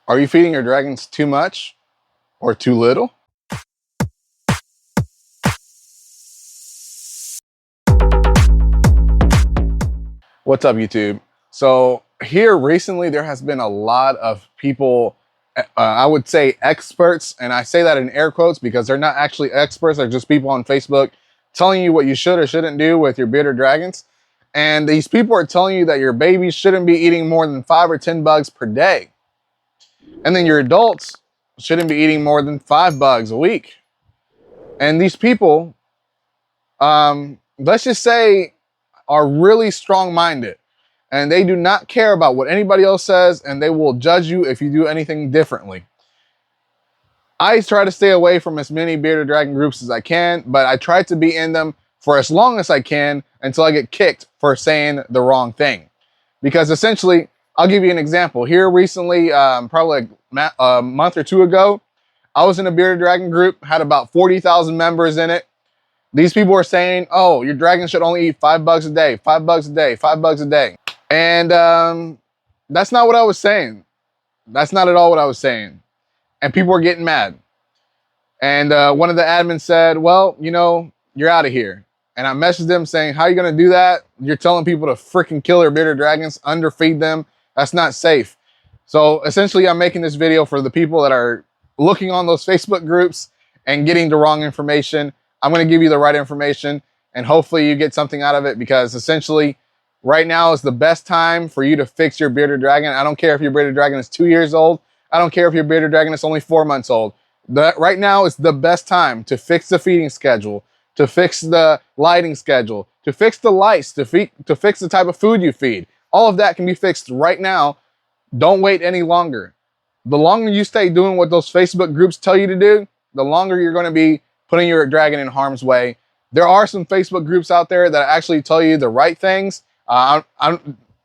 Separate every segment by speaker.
Speaker 1: Are you feeding your dragons too much or too little? What's up, YouTube? So here recently, there has been a lot of people, I would say experts, and I say that in air quotes because they're not actually experts. They're just people on Facebook telling you what you should or shouldn't do with your bearded dragons. And these people are telling you that your babies shouldn't be eating more than 5 or 10 bugs per day. And then your adults shouldn't be eating more than 5 bugs a week. And these people, let's just say, are really strong-minded, and they do not care about what anybody else says, and they will judge you if you do anything differently. I try to stay away from as many bearded dragon groups as I can, but I try to be in them for as long as I can until I get kicked for saying the wrong thing. Because essentially, I'll give you an example. Here recently, probably a month or two ago, I was in a bearded dragon group, had about 40,000 members in it. These people were saying, oh, your dragon should only eat 5 bugs a day, 5 bugs a day, 5 bugs a day. And that's not what I was saying. That's not at all what I was saying. And people were getting mad. And one of the admins said, well, you know, you're out of here. And I messaged them saying, how are you going to do that? You're telling people to freaking kill their bearded dragons, underfeed them. That's not safe. So essentially, I'm making this video for the people that are looking on those Facebook groups and getting the wrong information. I'm going to give you the right information, and hopefully you get something out of it, because essentially right now is the best time for you to fix your bearded dragon. I don't care if your bearded dragon is 2 years old. I don't care if your bearded dragon is only 4 months old. Right now is the best time to fix the feeding schedule, to fix the lighting schedule, to fix the lights, to fix the type of food you feed. All of that can be fixed right now. Don't wait any longer. The longer you stay doing what those Facebook groups tell you to do, the longer you're going to be putting your dragon in harm's way. There are some Facebook groups out there that actually tell you the right things. I'm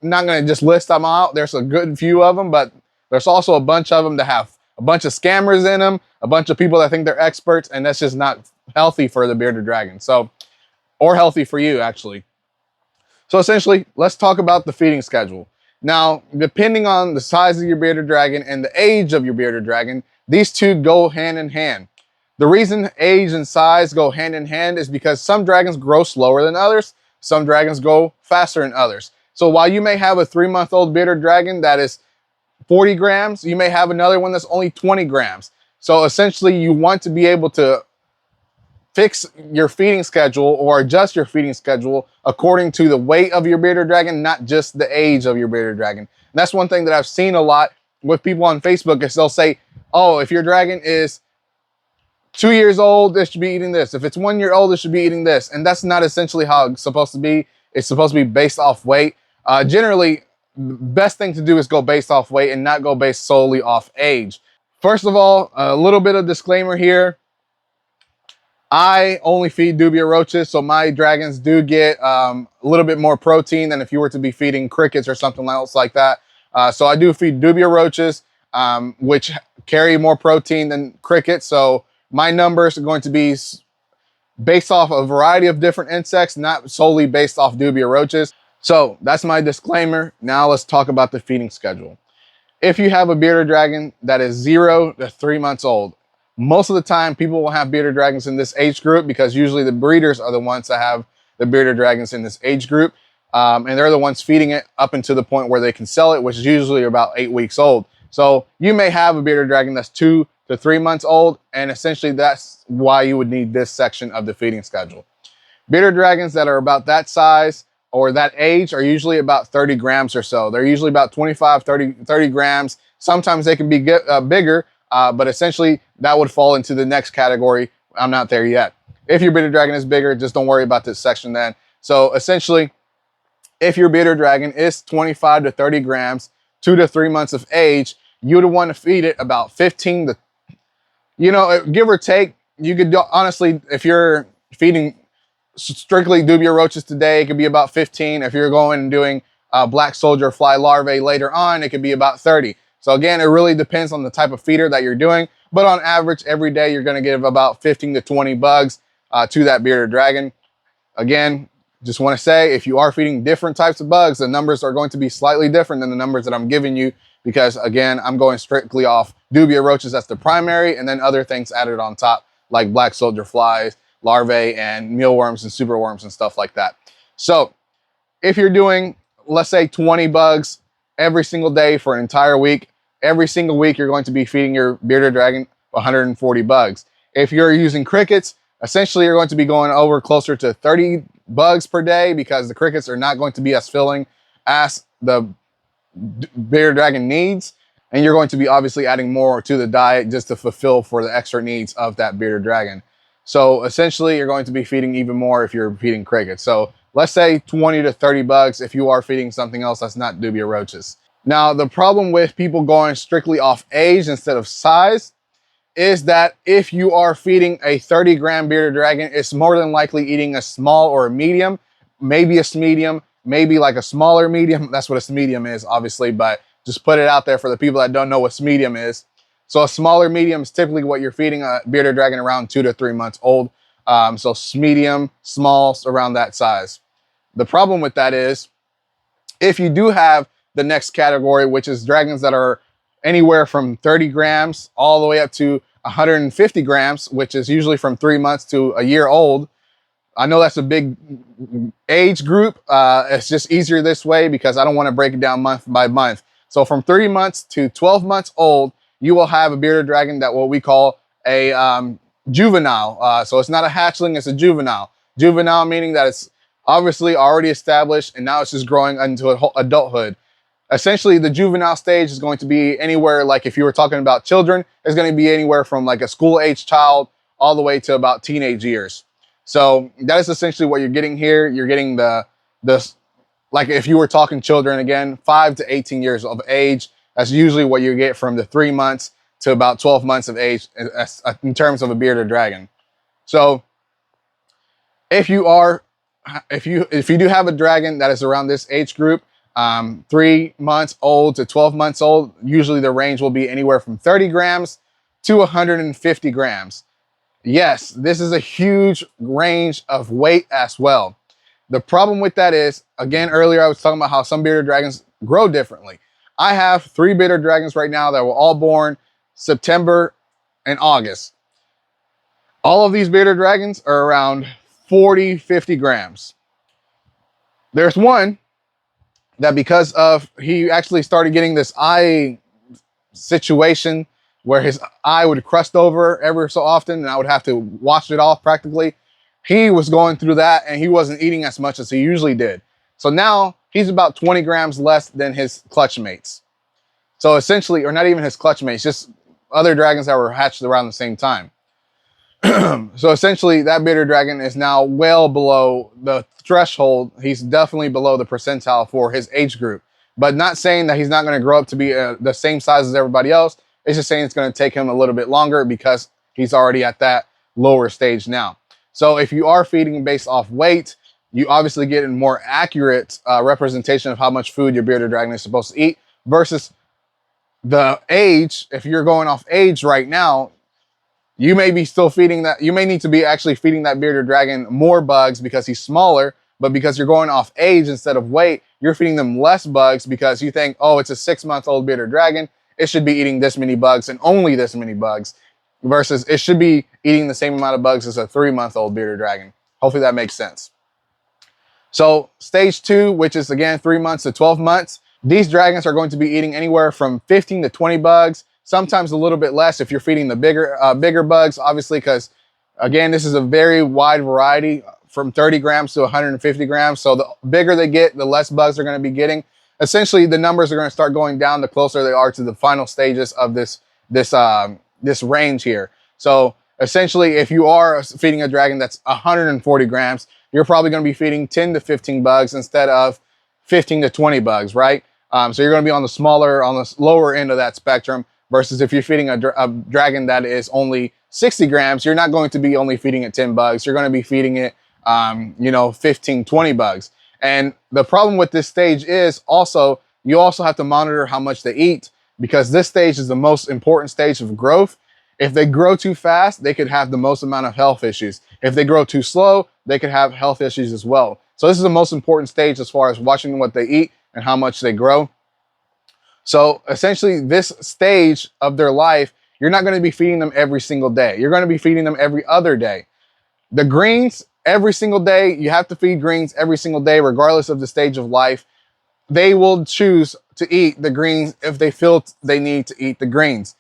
Speaker 1: not going to just list them out. There's a good few of them, but there's also a bunch of them that have a bunch of scammers in them, a bunch of people that think they're experts, and that's just not healthy for the bearded dragon. So, or healthy for you, actually. So essentially, let's talk about the feeding schedule. Now, depending on the size of your bearded dragon and the age of your bearded dragon, these two go hand in hand. The reason age and size go hand in hand is because some dragons grow slower than others. Some dragons go faster than others. So while you may have a 3-month-old bearded dragon that is 40 grams, you may have another one that's only 20 grams. So essentially, you want to be able to fix your feeding schedule or adjust your feeding schedule according to the weight of your bearded dragon, not just the age of your bearded dragon. And that's one thing that I've seen a lot with people on Facebook is they'll say, oh, if your dragon is 2 years old, it should be eating this. If it's 1 year old, it should be eating this. And that's not essentially how it's supposed to be. It's supposed to be based off weight. Generally, the best thing to do is go based off weight and not go based solely off age. First of all, a little bit of disclaimer here. I only feed dubia roaches, so my dragons do get a little bit more protein than if you were to be feeding crickets or something else like that. So I do feed dubia roaches, which carry more protein than crickets. So my numbers are going to be based off a variety of different insects, not solely based off dubia roaches. So that's my disclaimer. Now let's talk about the feeding schedule. If you have a bearded dragon that is 0 to 3 months old, most of the time people will have bearded dragons in this age group because usually the breeders are the ones that have the bearded dragons in this age group. And they're the ones feeding it up until the point where they can sell it, which is usually about 8 weeks old. So you may have a bearded dragon that's 2 to 3 months old, and essentially that's why you would need this section of the feeding schedule. Bearded dragons that are about that size or that age are usually about 30 grams or so. They're usually about 25, 30 grams. Sometimes they can be bigger, but essentially that would fall into the next category. I'm not there yet. If your bearded dragon is bigger, just don't worry about this section then. So essentially, if your bearded dragon is 25 to 30 grams, 2 to 3 months of age, you would want to feed it about 15 to, you know, give or take. You could honestly, if you're feeding strictly dubia roaches today, it could be about 15. If you're going and doing black soldier fly larvae later on, it could be about 30. So again, it really depends on the type of feeder that you're doing. But on average, every day, you're going to give about 15 to 20 bugs to that bearded dragon. Again, Just want to say, if you are feeding different types of bugs, the numbers are going to be slightly different than the numbers that I'm giving you, because again, I'm going strictly off dubia roaches. That's the primary, and then other things added on top, like black soldier flies, larvae, and mealworms and superworms and stuff like that. So if you're doing, let's say 20 bugs every single day for an entire week, every single week you're going to be feeding your bearded dragon 140 bugs. If you're using crickets, essentially you're going to be going over closer to 30 bugs per day, because the crickets are not going to be as filling as the bearded dragon needs, and you're going to be obviously adding more to the diet just to fulfill for the extra needs of that bearded dragon. So essentially you're going to be feeding even more if you're feeding crickets. So let's say 20 to 30 bugs if you are feeding something else that's not dubia roaches. Now, the problem with people going strictly off age instead of size is that if you are feeding a 30-gram bearded dragon, it's more than likely eating a small or a medium, maybe a medium, maybe like a smaller medium. That's what a medium is, obviously, but just put it out there for the people that don't know what medium is. So a smaller medium is typically what you're feeding a bearded dragon around 2 to 3 months old. So medium, small, around that size. The problem with that is, if you do have the next category, which is dragons that are anywhere from 30 grams all the way up to 150 grams, which is usually from 3 months to a year old. I know that's a big age group. It's just easier this way because I don't want to break it down month by month. So from 3 months to 12 months old, you will have a bearded dragon that what we call a juvenile. So it's not a hatchling, it's a juvenile. Juvenile meaning that it's obviously already established and now it's just growing into adulthood. Essentially, the juvenile stage is going to be anywhere, like if you were talking about children, it's going to be anywhere from like a school-age child all the way to about teenage years. So that is essentially what you're getting here. You're getting the like if you were talking children again, 5 to 18 years of age. That's usually what you get from the 3 months to about 12 months of age in terms of a bearded dragon. So if you do have a dragon that is around this age group, 3 months old to 12 months old, usually the range will be anywhere from 30 grams to 150 grams. Yes, this is a huge range of weight as well. The problem with that is, again, earlier I was talking about how some bearded dragons grow differently. I have 3 bearded dragons right now that were all born September and August. All of these bearded dragons are around 40, 50 grams. There's one that, because of he actually started getting this eye situation where his eye would crust over ever so often and I would have to wash it off practically. He was going through that and he wasn't eating as much as he usually did. So now he's about 20 grams less than his clutch mates. So essentially, or not even his clutch mates, just other dragons that were hatched around the same time. So essentially, that bearded dragon is now well below the threshold. He's definitely below the percentile for his age group. But not saying that he's not going to grow up to be the same size as everybody else. It's just saying it's going to take him a little bit longer because he's already at that lower stage now. So if you are feeding based off weight, you obviously get a more accurate representation of how much food your bearded dragon is supposed to eat versus the age. If you're going off age right now, you may be still feeding that. You may need to be actually feeding that bearded dragon more bugs because he's smaller, but because you're going off age instead of weight, you're feeding them less bugs because you think, oh, it's a 6-month-old bearded dragon. It should be eating this many bugs and only this many bugs, versus it should be eating the same amount of bugs as a 3-month-old bearded dragon. Hopefully that makes sense. So stage 2, which is again 3 months to 12 months, these dragons are going to be eating anywhere from 15 to 20 bugs, sometimes a little bit less if you're feeding the bigger bugs, obviously, because again, this is a very wide variety from 30 grams to 150 grams. So the bigger they get, the less bugs they're going to be getting. Essentially, the numbers are going to start going down the closer they are to the final stages of this range here. So essentially, if you are feeding a dragon that's 140 grams, you're probably going to be feeding 10 to 15 bugs instead of 15 to 20 bugs, right? So you're going to be on the lower end of that spectrum, versus if you're feeding a dragon that is only 60 grams, you're not going to be only feeding it 10 bugs. You're going to be feeding it, 15, 20 bugs. And the problem with this stage is also, you also have to monitor how much they eat, because this stage is the most important stage of growth. If they grow too fast, they could have the most amount of health issues. If they grow too slow, they could have health issues as well. So this is the most important stage as far as watching what they eat and how much they grow. So essentially this stage of their life, you're not going to be feeding them every single day. You're going to be feeding them every other day. The greens, every single day, you have to feed greens every single day, regardless of the stage of life. They will choose to eat the greens if they feel they need to eat the greens.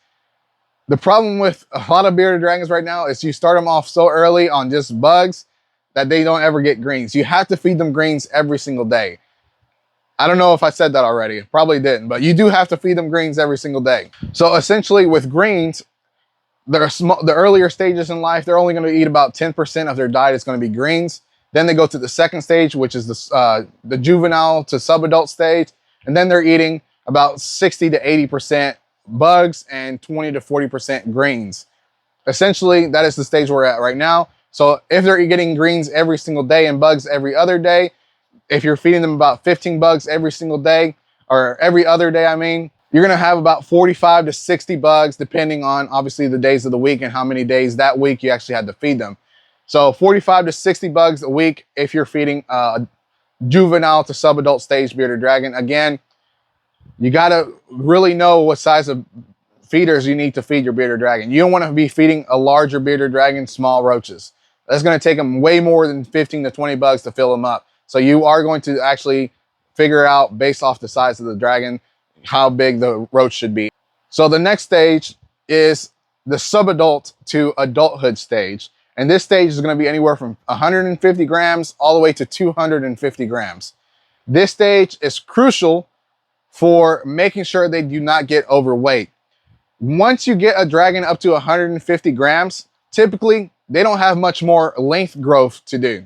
Speaker 1: The problem with a lot of bearded dragons right now is you start them off so early on just bugs that they don't ever get greens. You have to feed them greens every single day. I don't know if I said that already. Probably didn't, but you do have to feed them greens every single day. So essentially with greens, the earlier stages in life, they're only going to eat about 10% of their diet is going to be greens. Then they go to the second stage, which is the juvenile to subadult stage. And then they're eating about 60 to 80% bugs and 20 to 40% greens. Essentially, that is the stage we're at right now. So if they're getting greens every single day and bugs every other day, if you're feeding them about 15 bugs every single day, or every other day, I mean, you're going to have about 45 to 60 bugs, depending on obviously the days of the week and how many days that week you actually had to feed them. So 45 to 60 bugs a week if you're feeding a juvenile to subadult stage bearded dragon. Again, you got to really know what size of feeders you need to feed your bearded dragon. You don't want to be feeding a larger bearded dragon small roaches. That's going to take them way more than 15 to 20 bugs to fill them up. So you are going to actually figure out, based off the size of the dragon, how big the roach should be. So the next stage is the subadult to adulthood stage. And this stage is going to be anywhere from 150 grams all the way to 250 grams. This stage is crucial for making sure they do not get overweight. Once you get a dragon up to 150 grams, typically they don't have much more length growth to do.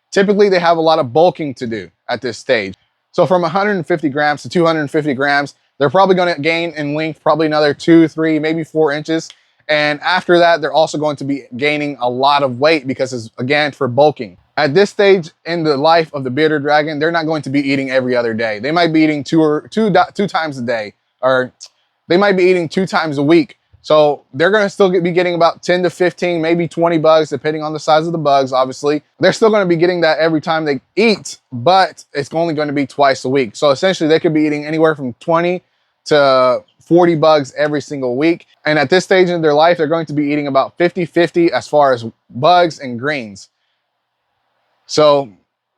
Speaker 1: Typically they have a lot of bulking to do at this stage. So from 150 grams to 250 grams, they're probably going to gain in length probably another 2, 3, maybe 4 inches. And after that, they're also going to be gaining a lot of weight because it's, again, for bulking. At this stage in the life of the bearded dragon, they're not going to be eating every other day. They might be eating two times a day, or they might be eating 2 times a week. So they're going to still be getting about 10 to 15, maybe 20 bugs, depending on the size of the bugs, obviously. They're still going to be getting that every time they eat, but it's only going to be twice a week. So essentially they could be eating anywhere from 20 to 40 bugs every single week. And at this stage in their life, they're going to be eating about 50-50 as far as bugs and greens. So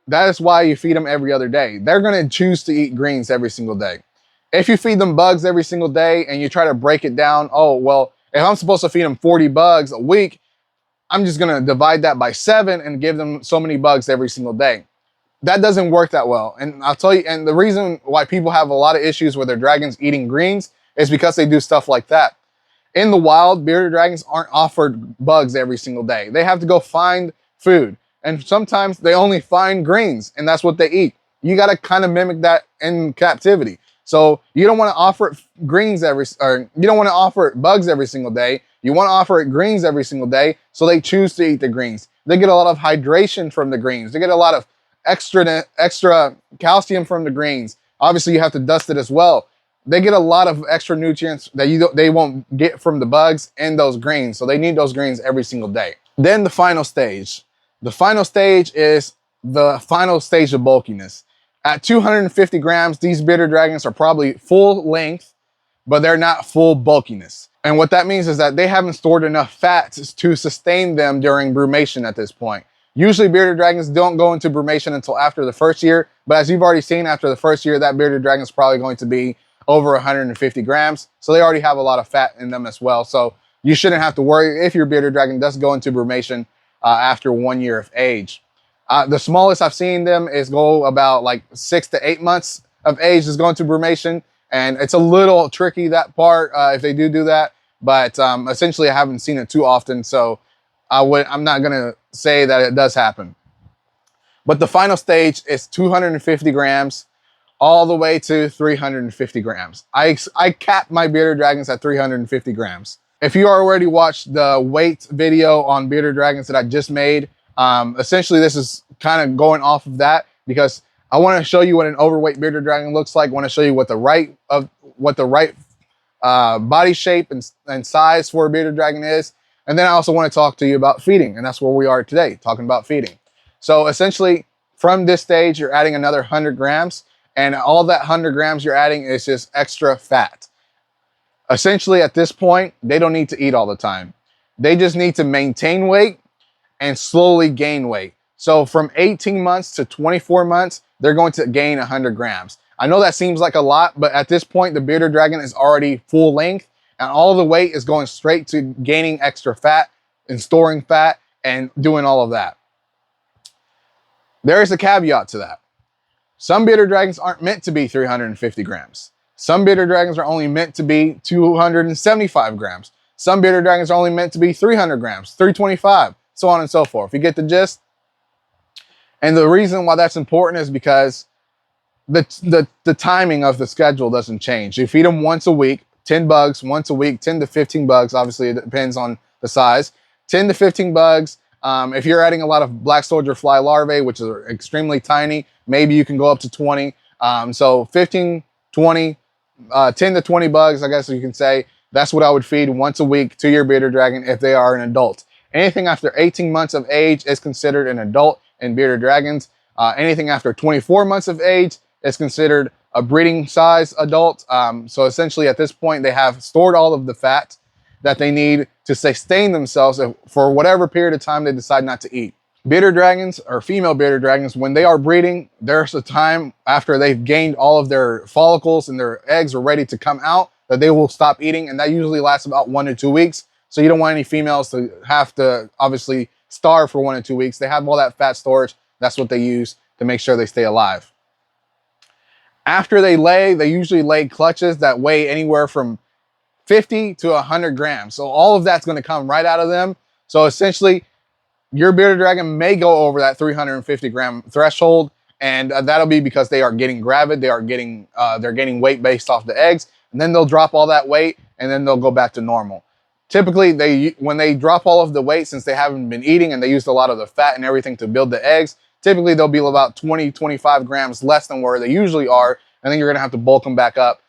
Speaker 1: that is why you feed them every other day. They're going to choose to eat greens every single day. If you feed them bugs every single day and you try to break it down, oh, well, if I'm supposed to feed them 40 bugs a week, I'm just going to divide that by 7 and give them so many bugs every single day. That doesn't work that well. And I'll tell you, and the reason why people have a lot of issues with their dragons eating greens is because they do stuff like that. In the wild, bearded dragons aren't offered bugs every single day. They have to go find food. And sometimes they only find greens and that's what they eat. You got to kind of mimic that in captivity. So you don't want to offer it greens you don't want to offer it bugs every single day. You want to offer it greens every single day. So they choose to eat the greens. They get a lot of hydration from the greens. They get a lot of extra calcium from the greens. Obviously you have to dust it as well. They get a lot of extra nutrients that they won't get from the bugs and those greens. So they need those greens every single day. Then the final stage. The final stage is the final stage of bulkiness. At 250 grams, these bearded dragons are probably full length, but they're not full bulkiness. And what that means is that they haven't stored enough fat to sustain them during brumation at this point. Usually bearded dragons don't go into brumation until after the first year, but as you've already seen, after the first year, that bearded dragon is probably going to be over 150 grams. So they already have a lot of fat in them as well. So you shouldn't have to worry if your bearded dragon does go into brumation after 1 year of age. The smallest I've seen them is go about like 6 to 8 months of age is going to brumation. And it's a little tricky, that part, if they do that. But essentially, I haven't seen it too often. So I'm not going to say that it does happen. But the final stage is 250 grams all the way to 350 grams. I cap my bearded dragons at 350 grams. If you already watched the weight video on bearded dragons that I just made, essentially this is kind of going off of that because I want to show you what an overweight bearded dragon looks like. I want to show you what the right body shape and size for a bearded dragon is. And then I also want to talk to you about feeding, and that's where we are today, talking about feeding. So essentially, From this stage, you're adding another 100 grams, and all that 100 grams you're adding is just extra fat. Essentially, at this point, they don't need to eat all the time. They just need to maintain weight and slowly gain weight. So from 18 months to 24 months, they're going to gain 100 grams. I know that seems like a lot, but at this point, the bearded dragon is already full length, and all the weight is going straight to gaining extra fat and storing fat and doing all of that. There is a caveat to that. Some bearded dragons aren't meant to be 350 grams. Some bearded dragons are only meant to be 275 grams. Some bearded dragons are only meant to be 300 grams, 325, so on and so forth. You get the gist? And the reason why that's important is because the timing of the schedule doesn't change. You feed them once a week, 10 bugs once a week, 10 to 15 bugs. Obviously, it depends on the size. 10 to 15 bugs. If you're adding a lot of black soldier fly larvae, which are extremely tiny, maybe you can go up to 20. So 15, 20, 10 to 20 bugs, I guess you can say. That's what I would feed once a week to your bearded dragon if they are an adult. Anything after 18 months of age is considered an adult in bearded dragons. Anything after 24 months of age is considered a breeding size adult. So essentially at this point, they have stored all of the fat that they need to sustain themselves for whatever period of time they decide not to eat. Bearded dragons, or female bearded dragons, when they are breeding, there's a time after they've gained all of their follicles and their eggs are ready to come out that they will stop eating, and that usually lasts about 1 to 2 weeks. So you don't want any females to have to obviously starve for 1 to 2 weeks. They have all that fat storage. That's what they use to make sure they stay alive. After they lay, they usually lay clutches that weigh anywhere from 50 to 100 grams. So all of that's going to come right out of them. So essentially, your bearded dragon may go over that 350 gram threshold, and that'll be because they are getting gravid. They're getting weight based off the eggs, and then they'll drop all that weight, and then they'll go back to normal. Typically, when they drop all of the weight, since they haven't been eating and they used a lot of the fat and everything to build the eggs, typically they'll be about 20, 25 grams less than where they usually are, and then you're going to have to bulk them back up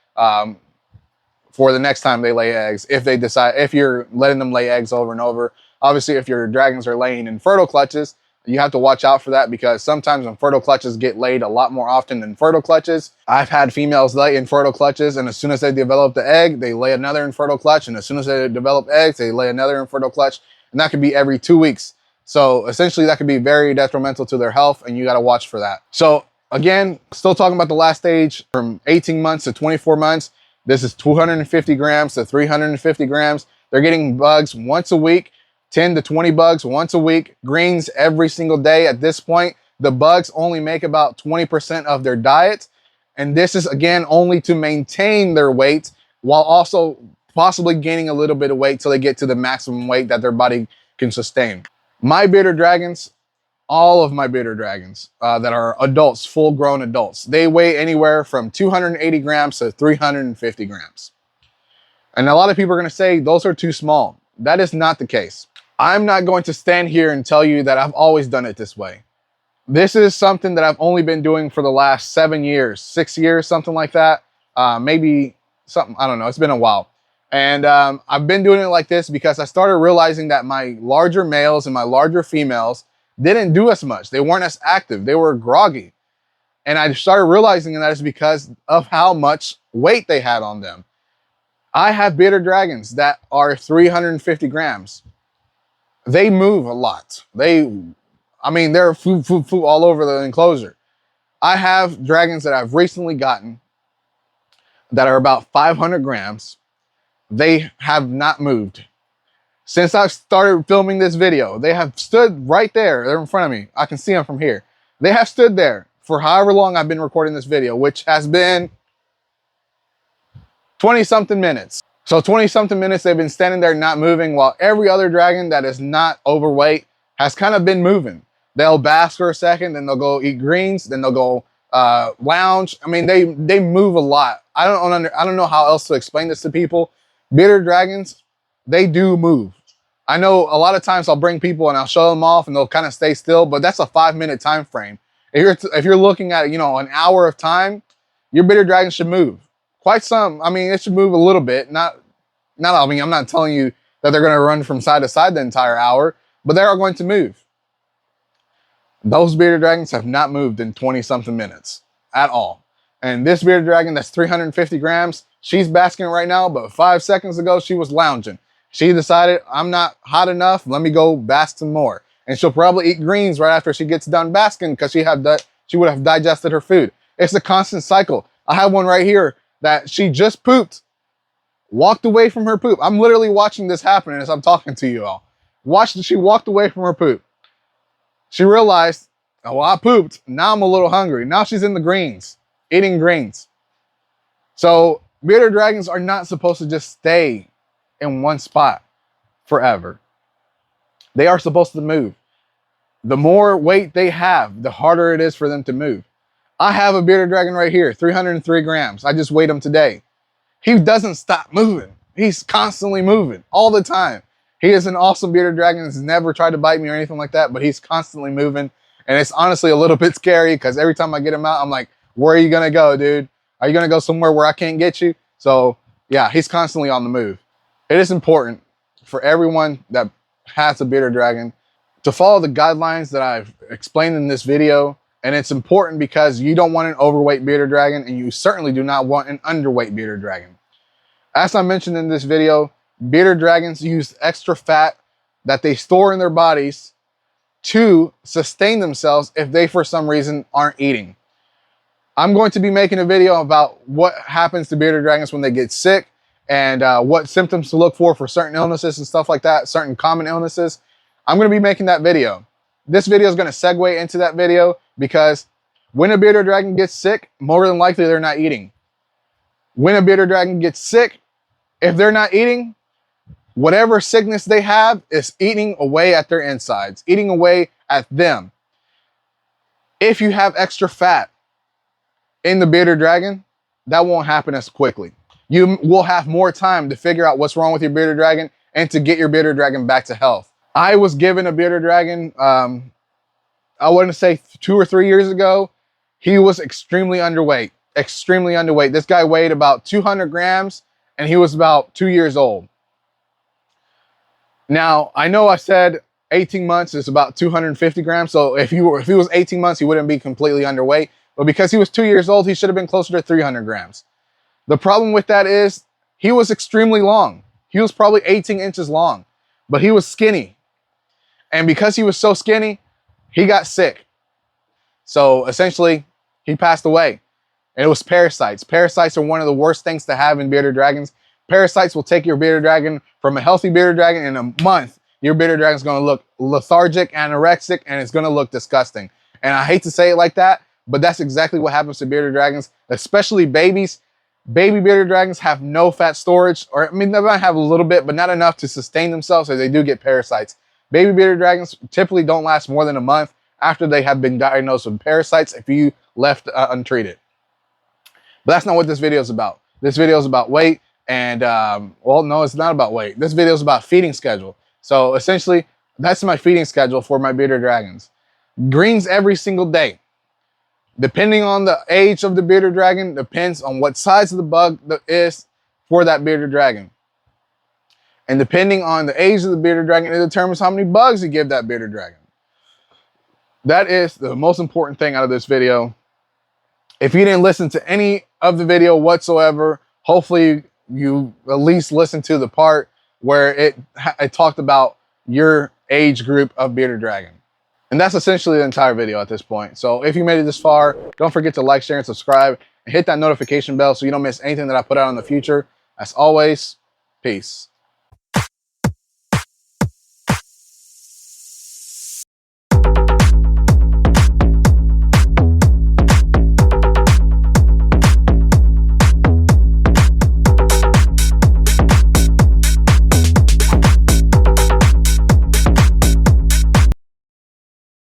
Speaker 1: for the next time they lay eggs, if you're letting them lay eggs over and over. Obviously, if your dragons are laying in fertile clutches, you have to watch out for that, because sometimes infertile clutches get laid a lot more often than fertile clutches. I've had females lay infertile clutches, and as soon as they develop the egg, they lay another infertile clutch, and as soon as they develop eggs, they lay another infertile clutch, and that could be every 2 weeks. So essentially, that could be very detrimental to their health, and you got to watch for that. So again, still talking about the last stage from 18 months to 24 months. This is 250 grams to 350 grams. They're getting bugs once a week. 10 to 20 bugs once a week, greens every single day. At this point, the bugs only make about 20% of their diet. And this is, again, only to maintain their weight while also possibly gaining a little bit of weight till they get to the maximum weight that their body can sustain. My bearded dragons, all of my bearded dragons that are adults, full-grown adults, they weigh anywhere from 280 grams to 350 grams. And a lot of people are going to say those are too small. That is not the case. I'm not going to stand here and tell you that I've always done it this way. This is something that I've only been doing for the last 7 years, 6 years, something like that. Maybe something, I don't know. It's been a while. And I've been doing it like this because I started realizing that my larger males and my larger females didn't do as much. They weren't as active. They were groggy. And I started realizing that it's because of how much weight they had on them. I have bearded dragons that are 350 grams. They move a lot. They're foo all over the enclosure. I have dragons that I've recently gotten that are about 500 grams. They have not moved. Since I started filming this video, they have stood right there. They're in front of me. I can see them from here. They have stood there for however long I've been recording this video, which has been 20-something minutes. So 20-something minutes they've been standing there not moving, while every other dragon that is not overweight has kind of been moving. They'll bask for a second, then they'll go eat greens, then they'll go lounge. I mean, they move a lot. I don't know how else to explain this to people. Bearded dragons, they do move. I know a lot of times I'll bring people and I'll show them off and they'll kind of stay still, but that's a 5-minute time frame. If you're looking at, an hour of time, your bearded dragon should move. Quite some. I mean, it should move a little bit. I'm not telling you that they're going to run from side to side the entire hour, but they are going to move. Those bearded dragons have not moved in 20 something minutes at all. And this bearded dragon that's 350 grams, she's basking right now, but 5 seconds ago, she was lounging. She decided, I'm not hot enough, let me go bask some more. And she'll probably eat greens right after she gets done basking because she would have digested her food. It's a constant cycle. I have one right here that she just pooped, walked away from her poop. I'm literally watching this happen as I'm talking to you all. She walked away from her poop. She realized, oh, well, I pooped. Now I'm a little hungry. Now she's in the greens, eating greens. So bearded dragons are not supposed to just stay in one spot forever. They are supposed to move. The more weight they have, the harder it is for them to move. I have a bearded dragon right here, 303 grams. I just weighed him today. He doesn't stop moving. He's constantly moving all the time. He is an awesome bearded dragon. He's never tried to bite me or anything like that, but he's constantly moving. And it's honestly a little bit scary because every time I get him out, I'm like, where are you going to go, dude? Are you going to go somewhere where I can't get you? So yeah, he's constantly on the move. It is important for everyone that has a bearded dragon to follow the guidelines that I've explained in this video. And it's important because you don't want an overweight bearded dragon, and you certainly do not want an underweight bearded dragon. As I mentioned in this video, bearded dragons use extra fat that they store in their bodies to sustain themselves if they, for some reason, aren't eating. I'm going to be making a video about what happens to bearded dragons when they get sick and what symptoms to look for certain illnesses and stuff like that, certain common illnesses. I'm going to be making that video. This video is going to segue into that video because when a bearded dragon gets sick, more than likely they're not eating. When a bearded dragon gets sick, if they're not eating, whatever sickness they have is eating away at their insides, eating away at them. If you have extra fat in the bearded dragon, that won't happen as quickly. You will have more time to figure out what's wrong with your bearded dragon and to get your bearded dragon back to health. I was given a bearded dragon, I wouldn't say 2 or 3 years ago. He was extremely underweight, extremely underweight. This guy weighed about 200 grams and he was about 2 years old. Now, I know I said 18 months is about 250 grams. So if he was 18 months, he wouldn't be completely underweight. But because he was 2 years old, he should have been closer to 300 grams. The problem with that is he was extremely long. He was probably 18 inches long, but he was skinny. And because he was so skinny, he got sick. So essentially, he passed away. And it was parasites. Parasites are one of the worst things to have in bearded dragons. Parasites will take your bearded dragon from a healthy bearded dragon in a month. Your bearded dragon is going to look lethargic, anorexic, and it's going to look disgusting. And I hate to say it like that, but that's exactly what happens to bearded dragons, especially babies. Baby bearded dragons have no fat storage, or I mean, they might have a little bit, but not enough to sustain themselves, so they do get parasites. Baby bearded dragons typically don't last more than a month after they have been diagnosed with parasites if you left untreated. But that's not what this video is about. This video is about weight and, well, no, it's not about weight. This video is about feeding schedule. So essentially, that's my feeding schedule for my bearded dragons. Greens every single day. Depending on the age of the bearded dragon, depends on what size of the bug is for that bearded dragon. And depending on the age of the bearded dragon, it determines how many bugs you give that bearded dragon. That is the most important thing out of this video. If you didn't listen to any of the video whatsoever, hopefully you at least listened to the part where it talked about your age group of bearded dragon. And that's essentially the entire video at this point. So if you made it this far, don't forget to like, share, and subscribe. And hit that notification bell so you don't miss anything that I put out in the future. As always, peace.